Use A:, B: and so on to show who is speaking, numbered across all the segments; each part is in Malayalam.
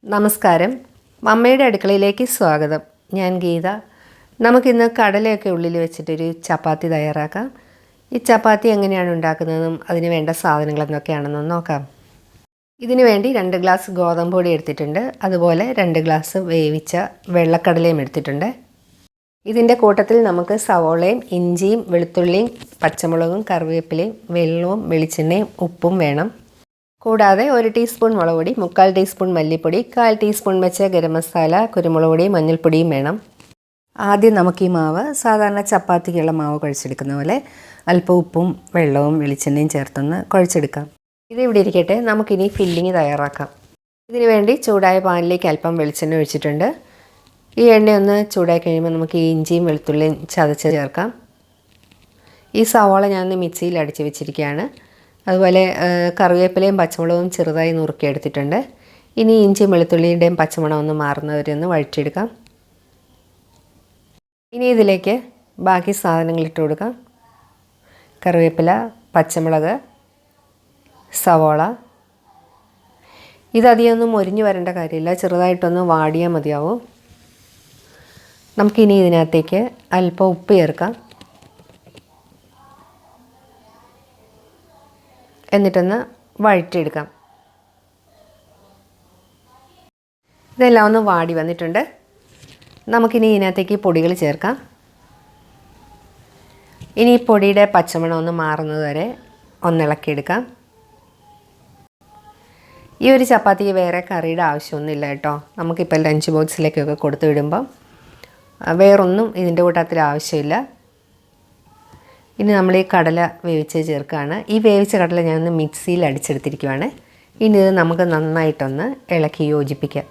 A: നമസ്കാരം. മമ്മയുടെ അടുക്കളയിലേക്ക് സ്വാഗതം. ഞാൻ ഗീത. നമുക്കിന്ന് കടലയൊക്കെ ഉള്ളിൽ വെച്ചിട്ടൊരു ചപ്പാത്തി തയ്യാറാക്കാം. ഈ ചപ്പാത്തി എങ്ങനെയാണ് ഉണ്ടാക്കുന്നതെന്നും അതിന് വേണ്ട സാധനങ്ങൾ എന്തൊക്കെയാണെന്നും നോക്കാം. ഇതിനു വേണ്ടി 2 ഗ്ലാസ് ഗോതമ്പ് പൊടി എടുത്തിട്ടുണ്ട്. അതുപോലെ 2 ഗ്ലാസ് വേവിച്ച വെള്ളക്കടലയും എടുത്തിട്ടുണ്ട്. ഇതിൻ്റെ കൂട്ടത്തിൽ നമുക്ക് സവോളയും ഇഞ്ചിയും വെളുത്തുള്ളിയും പച്ചമുളകും കറിവേപ്പിലയും വെള്ളവും വെളിച്ചെണ്ണയും ഉപ്പും വേണം. കൂടാതെ 1 ടീസ്പൂൺ മുളക് പൊടി, 3/4 ടീസ്പൂൺ മല്ലിപ്പൊടി, 1/4 ടീസ്പൂൺ വെച്ച ഗരം മസാല, കുരുമുളക് പൊടി, മഞ്ഞൾപ്പൊടിയും വേണം. ആദ്യം നമുക്ക് ഈ മാവ് സാധാരണ ചപ്പാത്തിക്കുള്ള മാവ് കുഴച്ചെടുക്കുന്ന പോലെ അല്പം ഉപ്പും വെള്ളവും വെളിച്ചെണ്ണയും ചേർത്തൊന്ന് കുഴച്ചെടുക്കാം. ഇതിവിടെ ഇരിക്കട്ടെ. നമുക്കിനി ഫില്ലിങ് തയ്യാറാക്കാം. ഇതിനു വേണ്ടി ചൂടായ പാനിലേക്ക് അല്പം വെളിച്ചെണ്ണ ഒഴിച്ചിട്ടുണ്ട്. ഈ എണ്ണയൊന്ന് ചൂടായി കഴിയുമ്പോൾ നമുക്ക് ഈ ഇഞ്ചിയും വെളുത്തുള്ളിയും ചതച്ച് ചേർക്കാം. ഈ സവാള ഞാനൊന്ന് മിക്സിയിൽ അടിച്ച് വെച്ചിരിക്കുകയാണ്. അതുപോലെ കറിവേപ്പിലയും പച്ചമുളകും ചെറുതായി നുറുക്കിയെടുത്തിട്ടുണ്ട്. ഇനി ഇഞ്ചിയും വെളുത്തുള്ളിയുടെയും പച്ചമണം ഒന്ന് മാറുന്നവരെ ഒന്ന് വഴറ്റിയെടുക്കാം. ഇനി ഇതിലേക്ക് ബാക്കി സാധനങ്ങൾ ഇട്ട് കൊടുക്കാം. കറിവേപ്പില, പച്ചമുളക്, സവോള. ഇതധികമൊന്നും മൊരിഞ്ഞു വരേണ്ട കാര്യമില്ല, ചെറുതായിട്ടൊന്ന് വാടിയാൽ മതിയാവും. നമുക്കിനി ഇതിനകത്തേക്ക് അല്പം ഉപ്പ് ചേർക്കാം. എന്നിട്ടൊന്ന് വഴറ്റിയെടുക്കാം. ഇതെല്ലാം ഒന്ന് വാടി വന്നിട്ടുണ്ട്. നമുക്കിനി ഇതിനകത്തേക്ക് പൊടികൾ ചേർക്കാം. ഇനി ഈ പൊടിയുടെ പച്ചമണം ഒന്ന് മാറുന്നത് വരെ ഒന്നിളക്കിയെടുക്കാം. ഈ ഒരു ചപ്പാത്തിക്ക് വേറെ കറിയുടെ ആവശ്യമൊന്നുമില്ല കേട്ടോ. നമുക്കിപ്പോൾ ലഞ്ച് ബോക്സിലേക്കൊക്കെ കൊടുത്തു വിടുമ്പം വേറൊന്നും ഇതിൻ്റെ കൂട്ടത്തിൽ ആവശ്യമില്ല. ഇനി നമ്മൾ ഈ കടല വേവിച്ച് ചേർക്കുകയാണ്. ഈ വേവിച്ച കടല ഞാനൊന്ന് മിക്സിയിൽ അടിച്ചെടുത്തിരിക്കുകയാണ്. ഇനി ഇത് നമുക്ക് നന്നായിട്ടൊന്ന് ഇളക്കി യോജിപ്പിക്കാം.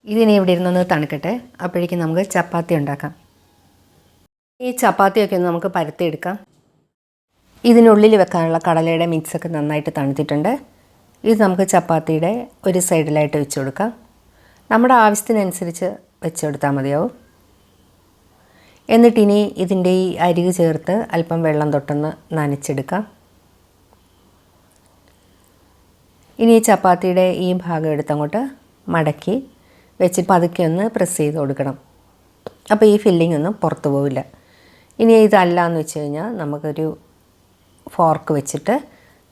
A: ഇതിനെ ഇവിടെ ഇരുന്നൊന്ന് തണുക്കട്ടെ. അപ്പോഴേക്കും നമുക്ക് ചപ്പാത്തി ഉണ്ടാക്കാം. ഈ ചപ്പാത്തിയൊക്കെ ഒന്ന് നമുക്ക് പരത്തിയെടുക്കാം. ഇതിനുള്ളിൽ വെക്കാനുള്ള കടലയുടെ മിക്സൊക്കെ നന്നായിട്ട് തണുത്തിട്ടുണ്ട്. ഇത് നമുക്ക് ചപ്പാത്തിയുടെ ഒരു സൈഡിലായിട്ട് വെച്ച് കൊടുക്കാം. നമ്മുടെ ആവശ്യത്തിനനുസരിച്ച് വെച്ച് കൊടുത്താൽ മതിയാവും. എന്നിട്ടിനി ഇതിൻ്റെ ഈ അരികു ചേർത്ത് അല്പം വെള്ളം തൊട്ടൊന്ന് നനച്ചെടുക്കാം. ഇനി ഈ ചപ്പാത്തിയുടെ ഈ ഭാഗം എടുത്തങ്ങോട്ട് മടക്കി വെച്ചിട്ട് പതുക്കെ ഒന്ന് പ്രസ് ചെയ്ത് കൊടുക്കണം. അപ്പോൾ ഈ ഫില്ലിംഗ് ഒന്നും പുറത്തു പോവില്ല. ഇനി ഇതല്ല എന്ന് വെച്ച് കഴിഞ്ഞാൽ നമുക്കൊരു ഫോർക്ക് വെച്ചിട്ട്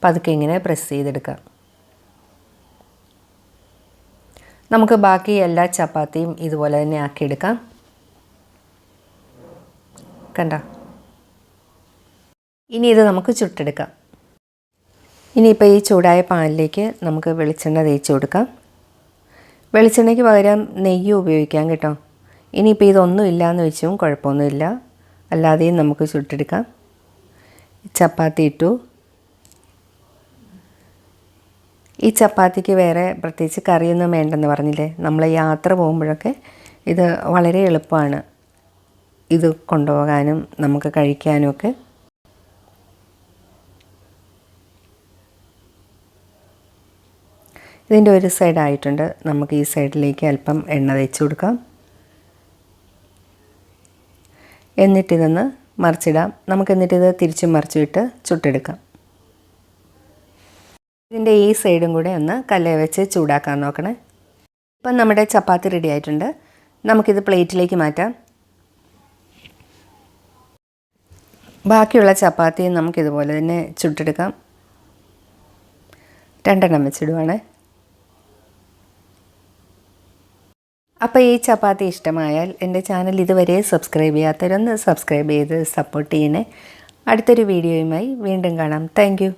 A: പതുക്കെ ഇങ്ങനെ പ്രസ് ചെയ്തെടുക്കാം. നമുക്ക് ബാക്കി എല്ലാ ചപ്പാത്തിയും ഇതുപോലെ തന്നെ ആക്കിയെടുക്കാം. കണ്ട. ഇനി ഇത് നമുക്ക് ചുട്ടെടുക്കാം. ഇനിയിപ്പോൾ ഈ ചൂടായ പാനിലേക്ക് നമുക്ക് വെളിച്ചെണ്ണ തേച്ച് കൊടുക്കാം. വെളിച്ചെണ്ണയ്ക്ക് പകരം നെയ്യ് ഉപയോഗിക്കാം കേട്ടോ. ഇനിയിപ്പോൾ ഇതൊന്നും ഇല്ലയെന്ന് വെച്ചും കുഴപ്പമൊന്നുമില്ല, അല്ലാതെയും നമുക്ക് ചുട്ടെടുക്കാം. ചപ്പാത്തി ഇട്ടു. ഈ ചപ്പാത്തിക്ക് വേറെ പ്രത്യേകിച്ച് കറിയൊന്നും വേണ്ടെന്ന് പറഞ്ഞില്ലേ. നമ്മൾ യാത്ര പോകുമ്പോഴൊക്കെ ഇത് വളരെ എളുപ്പമാണ് ഇത് കൊണ്ടുപോകാനും നമുക്ക് കഴിക്കാനും ഒക്കെ. ഇതിൻ്റെ ഒരു സൈഡായിട്ടുണ്ട്. നമുക്ക് ഈ സൈഡിലേക്ക് അല്പം എണ്ണ തേച്ച് കൊടുക്കാം. എന്നിട്ടിതൊന്ന് മറിച്ചിടാം. നമുക്കെന്നിട്ടിത് തിരിച്ചും മറിച്ചിട്ട് ചുട്ടെടുക്കാം. ഇതിൻ്റെ ഈ സൈഡും കൂടെ ഒന്ന് കല്ലിൽ വെച്ച് ചൂടാക്കാൻ നോക്കണേ. ഇപ്പം നമ്മുടെ ചപ്പാത്തി റെഡി ആയിട്ടുണ്ട്. നമുക്കിത് പ്ലേറ്റിലേക്ക് മാറ്റാം. ബാക്കിയുള്ള ചപ്പാത്തിയും നമുക്കിതുപോലെ തന്നെ ചുട്ടെടുക്കാം. 2 എണ്ണം വെച്ചിടുവാണ്. അപ്പോൾ ഈ ചപ്പാത്തി ഇഷ്ടമായാൽ എൻ്റെ ചാനൽ ഇതുവരെ സബ്സ്ക്രൈബ് ചെയ്യാത്തവരൊന്ന് സബ്സ്ക്രൈബ് ചെയ്ത് സപ്പോർട്ട് ചെയ്യണേ. അടുത്തൊരു വീഡിയോയുമായി വീണ്ടും കാണാം. Thank you.